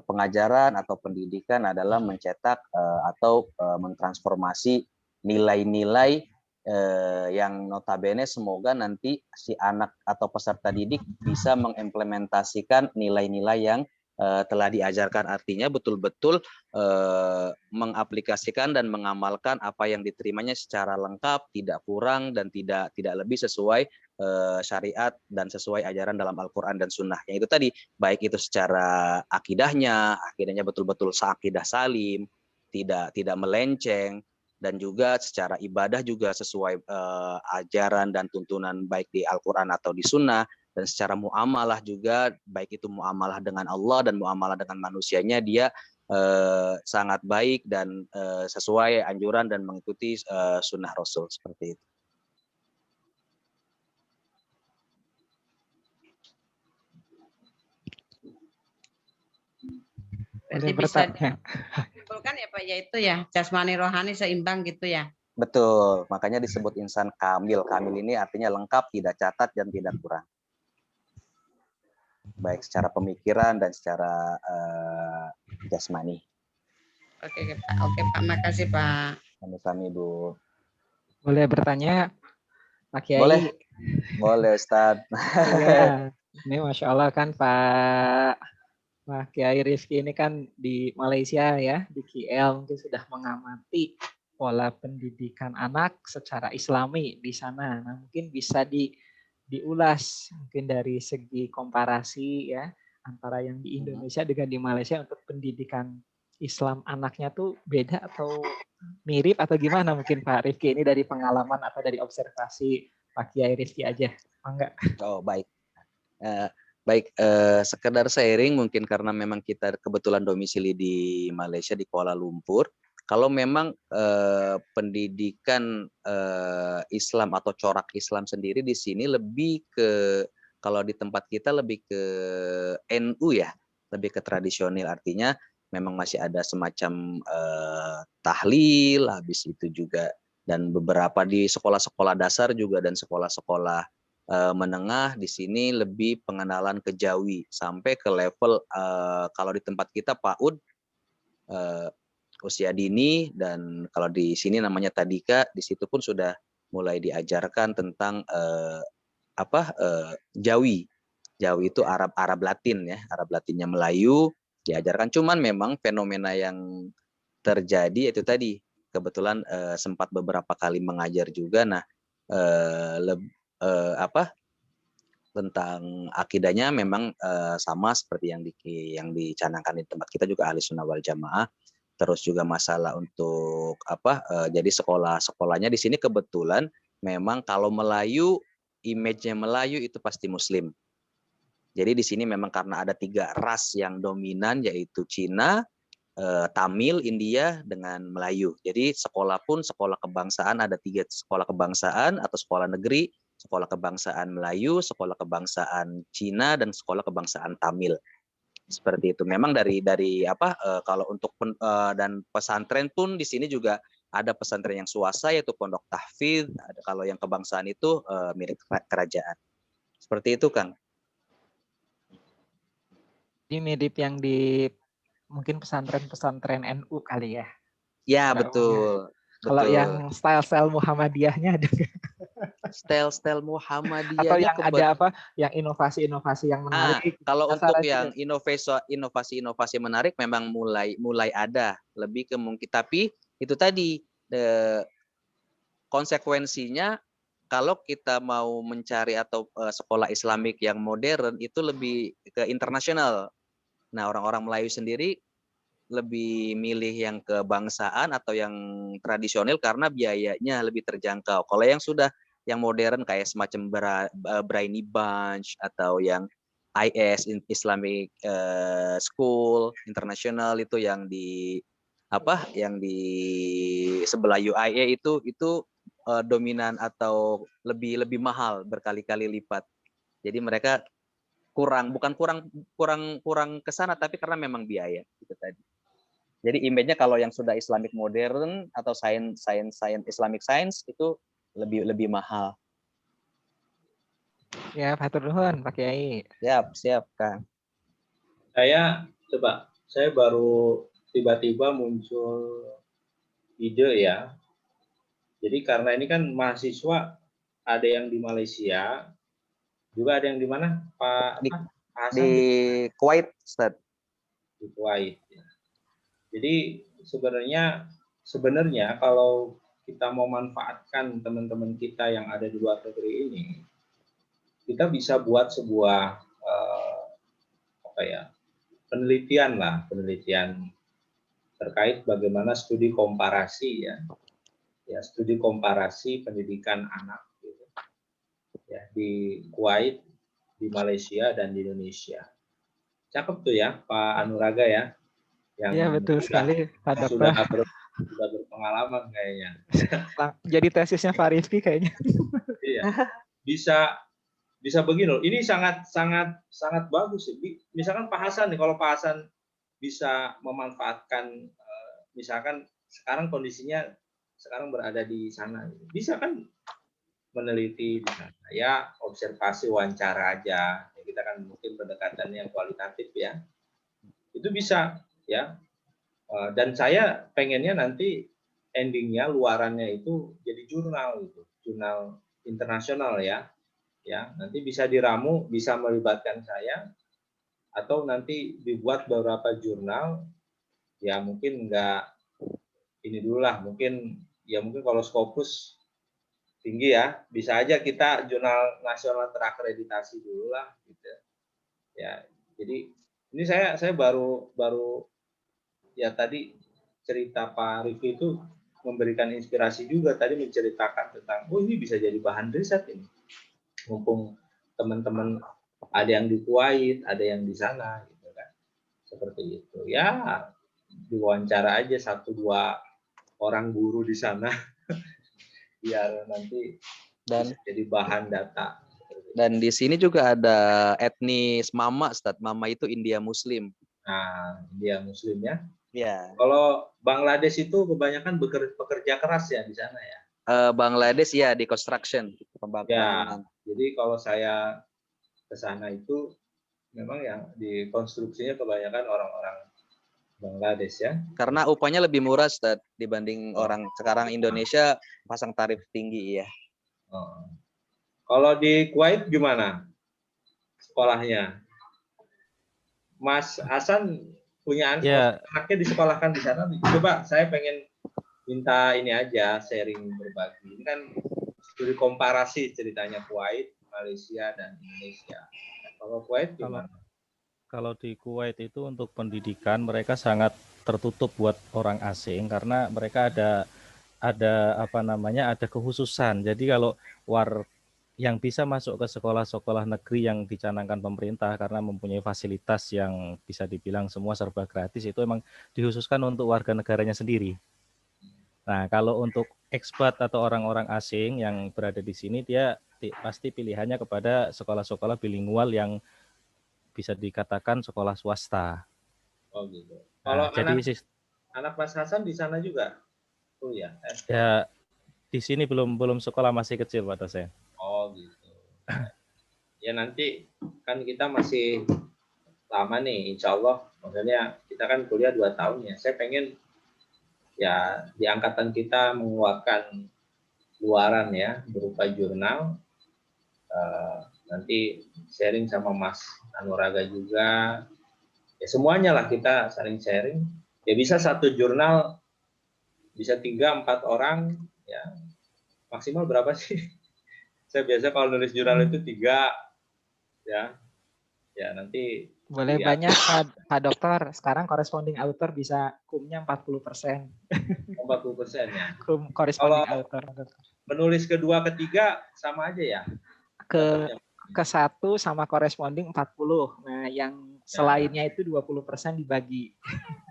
pengajaran atau pendidikan adalah mencetak atau mentransformasi nilai-nilai yang notabene semoga nanti si anak atau peserta didik bisa mengimplementasikan nilai-nilai yang telah diajarkan, artinya betul-betul mengaplikasikan dan mengamalkan apa yang diterimanya secara lengkap, tidak kurang dan tidak lebih sesuai syariat dan sesuai ajaran dalam Al-Quran dan Sunnahnya. Itu tadi, baik itu secara akidahnya betul-betul seakidah salim, tidak melenceng, dan juga secara ibadah juga sesuai ajaran dan tuntunan baik di Al-Quran atau di Sunnah. Dan secara muamalah juga, baik itu muamalah dengan Allah dan muamalah dengan manusianya, dia sangat baik dan sesuai anjuran dan mengikuti sunnah Rasul, seperti itu. Berarti bisa disimpulkan ya Pak, yaitu ya jasmani rohani seimbang gitu ya. Betul, makanya disebut insan kamil. Kamil ini artinya lengkap, tidak catat dan tidak kurang. Baik secara pemikiran dan secara jasmani. Oke Pak, makasih Pak. Kami Bu. Boleh bertanya, Pak Boleh Kiai? Ustadz. Iya, ini Masya Allah kan Pak Kiai Rifki ini kan di Malaysia ya, di KL mungkin sudah mengamati pola pendidikan anak secara Islami di sana. Nah, mungkin bisa diulas mungkin dari segi komparasi ya antara yang di Indonesia dengan di Malaysia untuk pendidikan Islam anaknya tuh beda atau mirip atau gimana mungkin Pak Rifki ini dari pengalaman atau dari observasi Pak Kiai Rifki aja, enggak? Oh baik, sekedar sharing mungkin karena memang kita kebetulan domisili di Malaysia di Kuala Lumpur. Kalau memang pendidikan Islam atau corak Islam sendiri di sini lebih ke, kalau di tempat kita lebih ke NU ya, lebih ke tradisional, artinya memang masih ada semacam tahlil, habis itu juga, dan beberapa di sekolah-sekolah dasar juga dan sekolah-sekolah menengah di sini lebih pengenalan kejawi sampai ke level kalau di tempat kita PAUD usia dini, dan kalau di sini namanya tadika, di situ pun sudah mulai diajarkan tentang jawi. jauh itu Arab Latin ya, Arab Latinnya Melayu diajarkan. Cuman memang fenomena yang terjadi itu tadi, kebetulan sempat beberapa kali mengajar juga. Nah, tentang akidahnya memang sama seperti yang dicanangkan di tempat kita juga Ahli Sunnah wal Jamaah. Terus juga masalah untuk jadi sekolahnya di sini kebetulan memang kalau Melayu, image-nya Melayu itu pasti Muslim. Jadi di sini memang karena ada 3 ras yang dominan, yaitu Cina, Tamil, India, dengan Melayu. Jadi sekolah pun sekolah kebangsaan, ada 3 sekolah kebangsaan atau sekolah negeri, sekolah kebangsaan Melayu, sekolah kebangsaan Cina, dan sekolah kebangsaan Tamil. Seperti itu. Memang kalau untuk dan pesantren pun di sini juga ada pesantren yang swasta yaitu pondok tahfidz. Kalau yang kebangsaan itu milik kerajaan. Seperti itu, Kang. Ini mirip yang di mungkin pesantren-pesantren NU kali ya. Ya, betul. Kalau yang style-style Muhammadiyahnya ada nggak? Style Muhammadiyahnya atau yang ada yang inovasi-inovasi yang menarik. Kalau untuk yang inovasi menarik memang mulai ada, lebih ke mungkin, tapi itu tadi konsekuensinya kalau kita mau mencari atau sekolah Islamik yang modern itu lebih ke internasional. Nah, orang-orang Melayu sendiri lebih milih yang kebangsaan atau yang tradisional karena biayanya lebih terjangkau. Kalau yang modern kayak semacam Brainy Bunch atau yang IS, Islamic School International, itu yang di sebelah UIA itu dominan atau lebih mahal berkali-kali lipat. Jadi mereka bukan kurang ke sana, tapi karena memang biaya itu tadi. Jadi image-nya kalau yang sudah Islamic modern atau science Islamic science itu lebih mahal. Ya, hatur nuhun Pak Kiai. Siap, Kang. Saya baru tiba-tiba muncul ide ya. Jadi karena ini kan mahasiswa ada yang di Malaysia, juga ada yang di mana, Pak Hasan? Di Kuwait, Ustaz. Di Kuwait. Ya. Jadi sebenarnya kalau kita mau manfaatkan teman-teman kita yang ada di luar negeri ini, kita bisa buat sebuah penelitian terkait bagaimana studi komparasi studi komparasi pendidikan anak gitu. Ya, di Kuwait, di Malaysia, dan di Indonesia. Cakep tuh ya Pak Anuraga ya. Iya, betul sekali Pak Sudah Dokter. berpengalaman kayaknya. Jadi tesisnya Pak Rifki kayaknya. Iya. Bisa begini loh. Ini sangat bagus sih. Misalkan Pak Hasan nih, kalau Pak Hasan bisa memanfaatkan misalkan sekarang kondisinya berada di sana, bisa kan meneliti di sana ya, observasi wawancara aja. Kita kan mungkin pendekatannya kualitatif ya. Itu bisa ya. Dan saya pengennya nanti endingnya, luarannya itu jadi jurnal gitu, jurnal internasional ya. Ya, nanti bisa diramu, bisa melibatkan saya, atau nanti dibuat beberapa jurnal. Ya mungkin enggak ini dulu lah, mungkin kalau Scopus tinggi ya, bisa aja kita jurnal nasional terakreditasi dulu lah gitu. Ya, jadi ini saya baru ya tadi cerita Pak Rifki itu memberikan inspirasi juga, tadi menceritakan tentang ini bisa jadi bahan riset ini. Mumpung teman-teman ada yang di Kuwait, ada yang di sana gitu kan. Seperti itu. Ya, diwawancara aja 1-2 orang guru di sana biar nanti bisa jadi bahan data. Dan di sini juga ada etnis Mama, Ustaz. Mama itu India Muslim. Nah, India Muslim ya. Ya. Kalau Bangladesh itu kebanyakan pekerja keras ya di sana ya. Bangladesh ya di construction, pembangunan. Ya, jadi kalau saya ke sana itu memang yang di konstruksinya kebanyakan orang-orang Bangladesh ya. Karena upahnya lebih murah, Ustaz, dibanding orang sekarang Indonesia pasang tarif tinggi ya. Kalau di Kuwait gimana sekolahnya. Mas Hasan punya anaknya disekolahkan di sana. Coba saya pengen minta ini aja, sharing berbagi. Ini kan studi komparasi ceritanya Kuwait, Malaysia, dan Indonesia. Kalau Kuwait gimana? Kalau di Kuwait itu untuk pendidikan mereka sangat tertutup buat orang asing karena mereka ada kekhususan. Jadi kalau yang bisa masuk ke sekolah-sekolah negeri yang dicanangkan pemerintah karena mempunyai fasilitas yang bisa dibilang semua serba gratis itu emang dikhususkan untuk warga negaranya sendiri. Nah, kalau untuk ekspat atau orang-orang asing yang berada di sini dia pasti pilihannya kepada sekolah-sekolah bilingual yang bisa dikatakan sekolah swasta. Oh gitu. Kalau jadi anak Mas Hasan di sana juga? Oh ya. Ya di sini belum sekolah, masih kecil Pak dosen. Oh gitu. Ya nanti kan kita masih lama nih, insya Allah. Maksudnya kita kan kuliah 2 tahun ya. Saya pengen ya di angkatan kita mengeluarkan luaran ya berupa jurnal. Nanti sharing sama Mas Anuraga juga. Ya semuanya lah kita saling sharing. Ya bisa satu jurnal bisa 3-4 orang ya. Maksimal berapa sih? Saya biasa kalau nulis jurnal itu 3 ya. Ya nanti boleh banyak Pak Dokter. Sekarang corresponding author bisa kumnya 40%. 40% ya. Kum corresponding kalau author. Menulis kedua, ketiga sama aja ya. Ke 1 sama corresponding 40. Nah, yang selainnya itu 20% dibagi.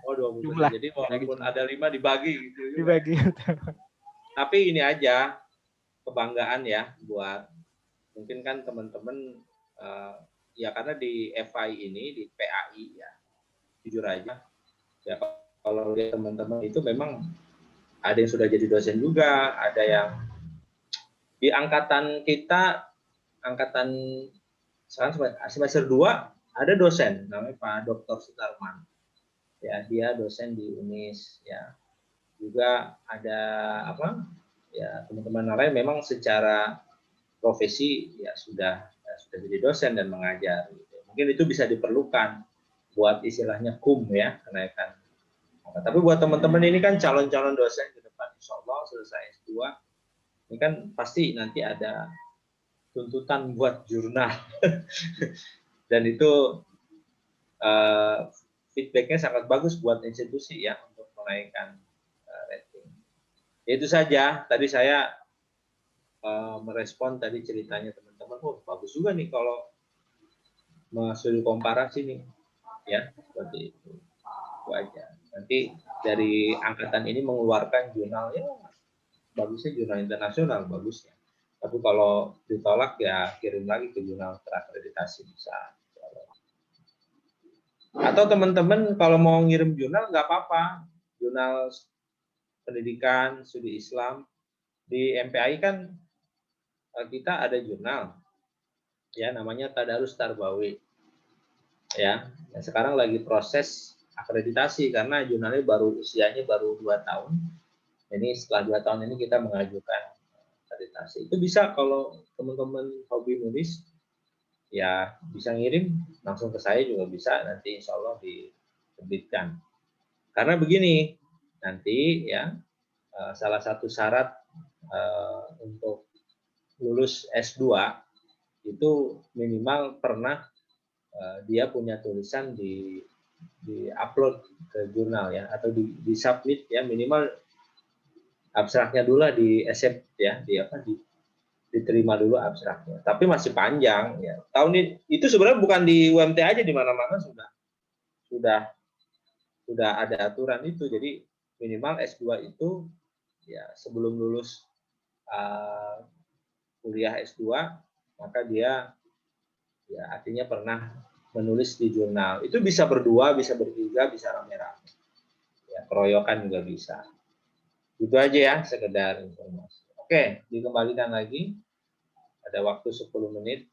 Oh, 20%. Jumlah. Jadi walaupun ada 5 dibagi gitu. Dibagi. Tapi ini aja kebanggaan ya buat mungkin kan teman-teman ya karena di FI ini di PAI ya jujur aja ya kalau lihat teman-teman itu memang ada yang sudah jadi dosen juga, ada yang di angkatan kita angkatan sekarang semester 2 ada dosen namanya Pak Dr. Sutarman. Ya, dia dosen di UNIS ya. Juga ada apa? Ya, teman-teman lain memang secara profesi ya sudah jadi dosen dan mengajar. Mungkin itu bisa diperlukan buat istilahnya ya, kenaikan. Tapi buat teman-teman ini kan calon-calon dosen ke depan, insya Allah selesai S2, ini kan pasti nanti ada tuntutan buat jurnal. Dan itu feedbacknya sangat bagus buat institusi ya untuk menaikkan rating. Itu saja, tadi saya merespon tadi ceritanya teman-teman, bagus juga nih kalau studi komparasi nih, ya seperti itu aja. Nanti dari angkatan ini mengeluarkan jurnal ya bagusnya jurnal internasional bagusnya. Tapi kalau ditolak ya kirim lagi ke jurnal terakreditasi bisa. Atau teman-teman kalau mau ngirim jurnal nggak apa-apa, jurnal pendidikan studi Islam di MPAI kan kita ada jurnal ya namanya Tadarus Tarbawi ya. Sekarang lagi proses akreditasi karena jurnalnya usianya baru 2 tahun. Jadi setelah 2 tahun ini kita mengajukan akreditasi. Itu bisa kalau teman-teman hobi nulis ya bisa ngirim langsung ke saya juga bisa, nanti insya Allah diterbitkan. Karena begini nanti ya salah satu syarat untuk lulus S2 itu minimal pernah dia punya tulisan di upload ke jurnal ya atau di submit ya, minimal abstraknya dulu lah di accept ya, diterima dulu abstraknya. Tapi masih panjang ya. Tahun ini itu sebenarnya bukan di UMT aja, di mana-mana sudah ada aturan itu. Jadi minimal S2 itu ya sebelum lulus kuliah S2 maka dia ya artinya pernah menulis di jurnal. Itu bisa berdua, bisa bertiga, bisa rame-rame. Ya, keroyokan juga bisa. Itu aja ya sekedar informasi. Oke, dikembalikan lagi. Ada waktu 10 menit.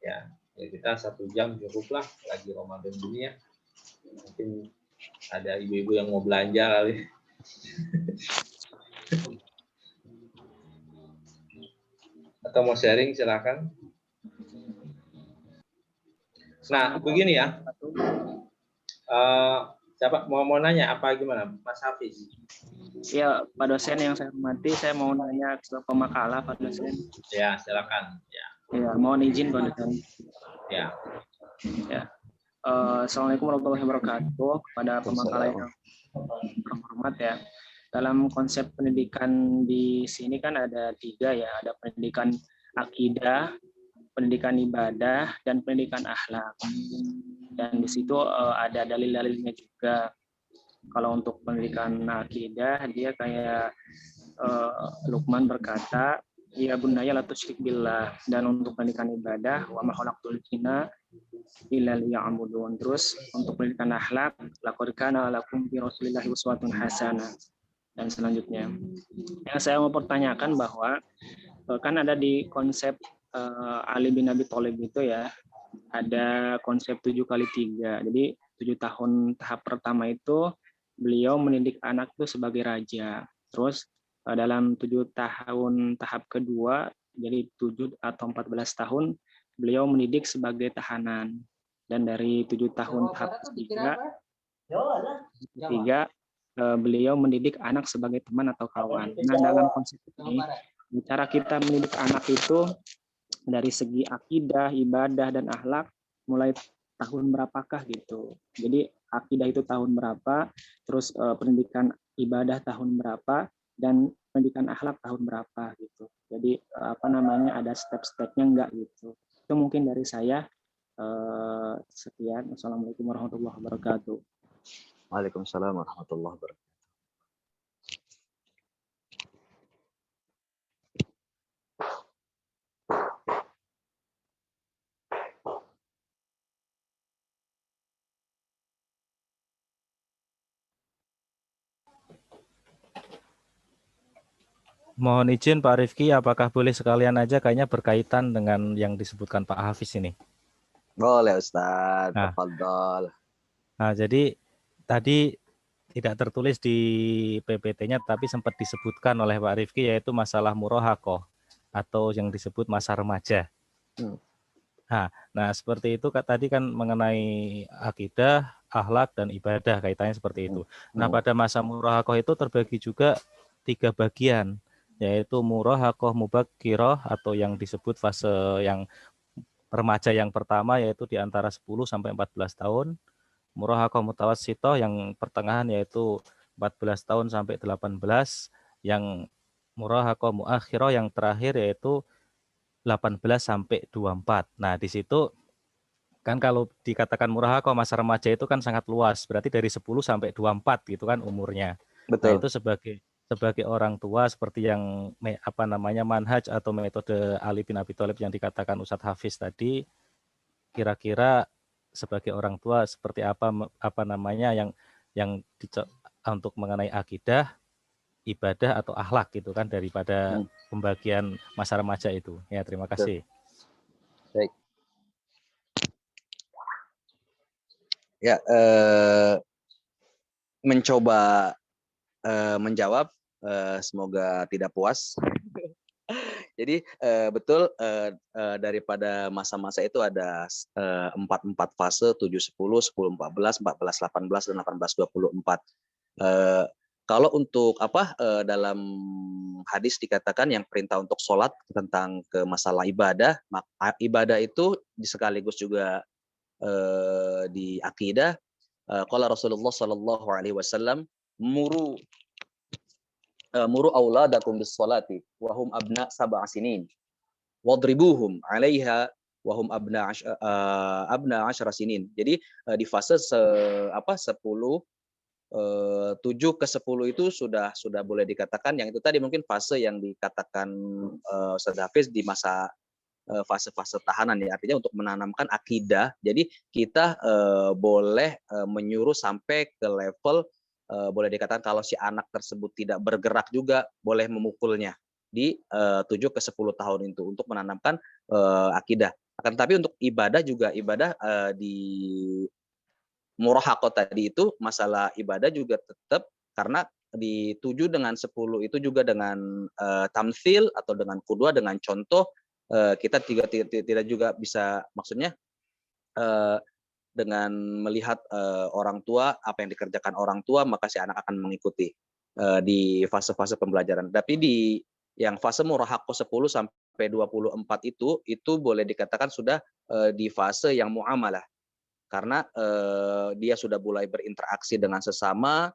Ya kita 1 jam cukuplah lagi Ramadan dunia. Mungkin ada ibu-ibu yang mau belanja kali. Atau mau sharing silakan. Nah, begini ya. Siapa mau nanya apa gimana, Mas Hafiz? Ya, Pak dosen yang saya hormati, saya mau nanya ke pemakalah, Pak dosen. Ya, silakan. Ya. Ya, mohon izin, Pak dosen. Ya. Ya. Assalamualaikum warahmatullahi wabarakatuh kepada pemakalah yang terhormat ya. Dalam konsep pendidikan di sini kan ada 3 ya, ada pendidikan akidah, pendidikan ibadah, dan pendidikan akhlak. Dan di situ ada dalil-dalilnya juga. Kalau untuk pendidikan akidah, dia kayak Luqman berkata, ya bunaya la tusyrik billah. Dan untuk pendidikan ibadah, wa ma khalaqtul jinna illa liya'budun. Terus untuk pendidikan akhlak, laqad kana lakum fi rasulillahi uswatun hasanah. Dan selanjutnya, yang saya mau pertanyakan bahwa kan ada di konsep Ali bin Abi Thalib itu ya, ada konsep 7x3. Jadi 7 tahun tahap pertama itu beliau mendidik anak itu sebagai raja. Terus dalam 7 tahun tahap kedua, jadi 7 atau 14 tahun, beliau mendidik sebagai tahanan. Dan dari 7 tahun tahap ketiga, beliau mendidik anak sebagai teman atau kawan. Nah, dalam konsep ini, cara kita mendidik anak itu dari segi akidah, ibadah, dan akhlak, mulai tahun berapakah gitu. Jadi akidah itu tahun berapa, terus pendidikan ibadah tahun berapa, dan pendidikan akhlak tahun berapa gitu. Jadi ada step-stepnya enggak gitu. Itu mungkin dari saya. Sekian. Assalamualaikum warahmatullahi wabarakatuh. Waalaikumsalam warahmatullahi wabarakatuh. Mohon izin Pak Rifki, apakah boleh sekalian aja, kayaknya berkaitan dengan yang disebutkan Pak Hafiz ini. Boleh Ustaz, Nah. tafadhol. Nah, jadi tadi tidak tertulis di PPT-nya tapi sempat disebutkan oleh Pak Rifki, yaitu masalah murahakoh atau yang disebut masa remaja. Nah, seperti itu tadi kan mengenai akidah, akhlak, dan ibadah, kaitannya seperti itu. Nah, pada masa murahakoh itu terbagi juga 3 bagian, yaitu murahakoh mubakkirah atau yang disebut fase yang remaja yang pertama, yaitu di antara 10 sampai 14 tahun. Murahakoh mutawassithah yang pertengahan, yaitu 14 tahun sampai 18. Yang murahakoh muakhirah yang terakhir, yaitu 18 sampai 24. Nah, di situ kan kalau dikatakan murahakoh masa remaja itu kan sangat luas, berarti dari 10 sampai 24 gitu kan umurnya. Betul. Nah, itu sebagai orang tua, seperti yang manhaj atau metode Ali bin Abi Thalib yang dikatakan Ustadz Hafiz tadi, kira-kira sebagai orang tua seperti apa yang untuk mengenai akidah, ibadah, atau akhlak gitu kan daripada pembagian masa remaja itu. Ya, terima kasih. Baik. Ya, mencoba menjawab, semoga tidak puas. Jadi betul, daripada masa-masa itu ada 4 fase, 7, 10, 10, 14, 14, 18, dan 18, 24. Kalau untuk dalam hadis dikatakan yang perintah untuk sholat tentang ke masalah ibadah, ibadah itu sekaligus juga di akidah. Qala Rasulullah sallallahu alaihi wasallam, muru auladakum bis sholati wa hum abna 7 sinin wadribuhum 'alaiha wa hum abna 10 sinin. Jadi di fase 10 7 ke 10 itu sudah boleh dikatakan yang itu tadi mungkin fase yang dikatakan Ustaz Hafiz di masa fase-fase tahanan ya, artinya untuk menanamkan akidah. Jadi kita boleh menyuruh sampai ke level boleh dikatakan kalau si anak tersebut tidak bergerak juga boleh memukulnya di 7 ke 10 tahun itu untuk menanamkan akidah. Akan tetapi untuk ibadah juga di murahaqah tadi itu masalah ibadah juga tetap, karena di 7 dengan 10 itu juga dengan tamtsil atau dengan qudwah, dengan contoh, kita tidak juga bisa, maksudnya dengan melihat orang tua, apa yang dikerjakan orang tua, maka si anak akan mengikuti di fase-fase pembelajaran. Tapi di yang fase murahaqah 10 sampai 24 itu boleh dikatakan sudah di fase yang muamalah. Karena dia sudah mulai berinteraksi dengan sesama,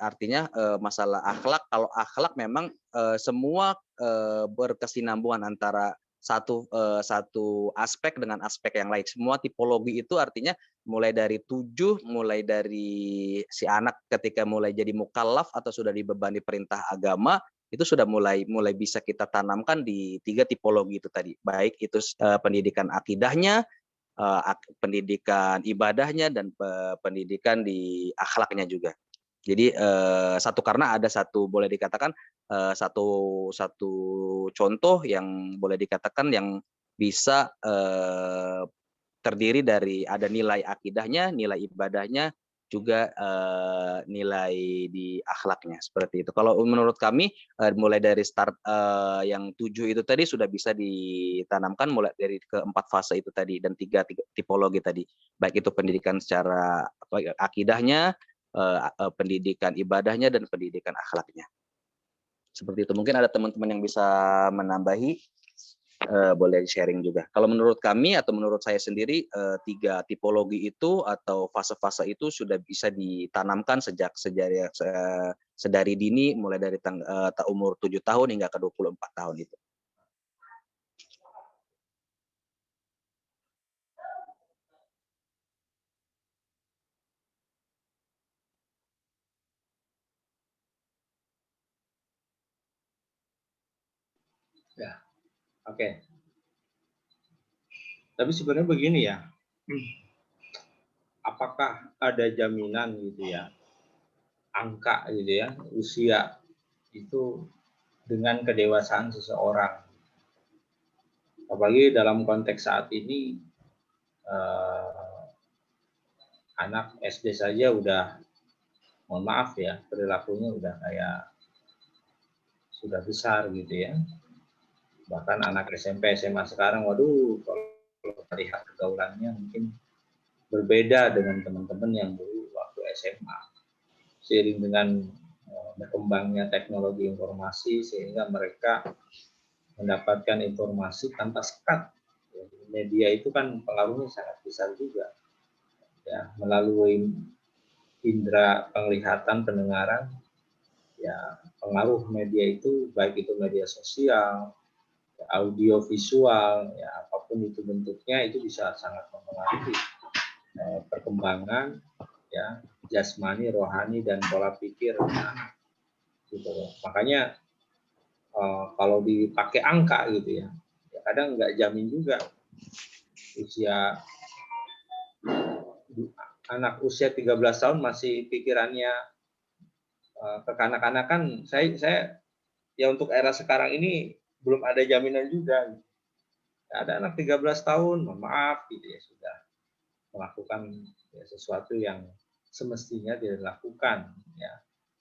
artinya masalah akhlak, kalau akhlak memang semua berkesinambungan antara satu aspek dengan aspek yang lain. Semua tipologi itu artinya mulai dari 7, mulai dari si anak ketika mulai jadi mukallaf atau sudah dibebani perintah agama, itu sudah mulai bisa kita tanamkan di 3 tipologi itu tadi. Baik itu pendidikan akidahnya, pendidikan ibadahnya, dan pendidikan di akhlaknya juga. Jadi karena ada satu boleh dikatakan satu contoh yang boleh dikatakan yang bisa terdiri dari ada nilai akidahnya, nilai ibadahnya, juga nilai di akhlaknya, seperti itu. Kalau menurut kami mulai dari start yang 7 itu tadi sudah bisa ditanamkan mulai dari keempat fase itu tadi dan 3 tipologi tadi, baik itu pendidikan secara akidahnya, pendidikan ibadahnya, dan pendidikan akhlaknya. Seperti itu. Mungkin ada teman-teman yang bisa menambahi, boleh sharing juga. Kalau menurut kami atau menurut saya sendiri, 3 tipologi itu atau fase-fase itu sudah bisa ditanamkan sedari dini, mulai dari umur 7 tahun hingga ke 24 tahun itu. Ya, oke. Tapi sebenarnya begini ya, apakah ada jaminan gitu ya, angka gitu ya, usia itu dengan kedewasaan seseorang? Apalagi dalam konteks saat ini, anak SD saja udah, mohon maaf ya, perilakunya udah kayak sudah besar gitu ya. Bahkan anak SMP, SMA sekarang, waduh, kalau melihat pergaulannya mungkin berbeda dengan teman-teman yang dulu waktu SMA. Seiring dengan berkembangnya teknologi informasi, sehingga mereka mendapatkan informasi tanpa sekat. Media itu kan pengaruhnya sangat besar juga. Ya, melalui indera penglihatan, pendengaran, ya pengaruh media itu, baik itu media sosial, audio visual, ya apapun itu bentuknya, itu bisa sangat mempengaruhi perkembangan ya jasmani, rohani, dan pola pikir anak. Gitu. Makanya kalau dipakai angka gitu ya, kadang nggak jamin juga usia anak usia 13 tahun masih pikirannya kekanak-kanakan. Saya ya untuk era sekarang ini belum ada jaminan juga. Ada anak 13 tahun, mohon maaf gitu ya, sudah melakukan ya, sesuatu yang semestinya tidak dilakukan ya,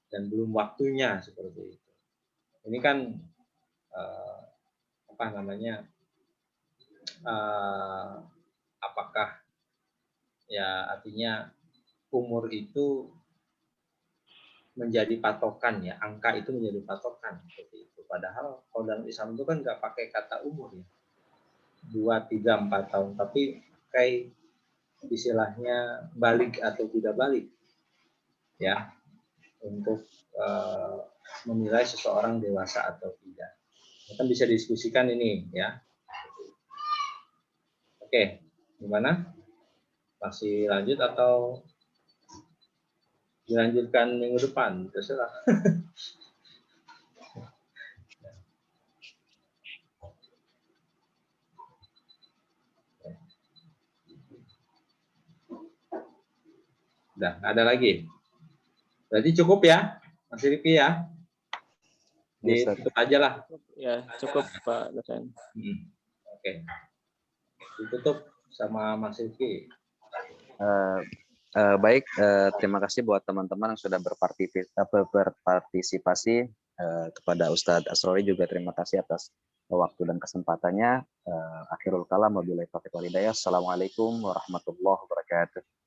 dan belum waktunya, seperti itu. Ini kan apa namanya, apakah ya artinya umur itu menjadi patokan ya, angka itu menjadi patokan, seperti itu. Padahal kalau dalam Islam itu kan nggak pakai kata umur ya, 2, 3, 4 tahun, tapi kayak istilahnya balik atau tidak balik ya, untuk menilai seseorang dewasa atau tidak. Kita bisa diskusikan ini ya. Oke, gimana? Masih lanjut atau dilanjutkan minggu depan? Terserah. Udah, nggak ada lagi. Berarti cukup ya, Mas Rifki ya? Ditutup aja lah. Ya, cukup Pak dosen. Oke. Ditutup sama Mas Rifki. Baik, terima kasih buat teman-teman yang sudah berpartisipasi, kepada Ustadz Asrori juga terima kasih atas waktu dan kesempatannya. Akhirul kalam, wabillahi taufiq wal hidayah. Assalamualaikum warahmatullahi wabarakatuh.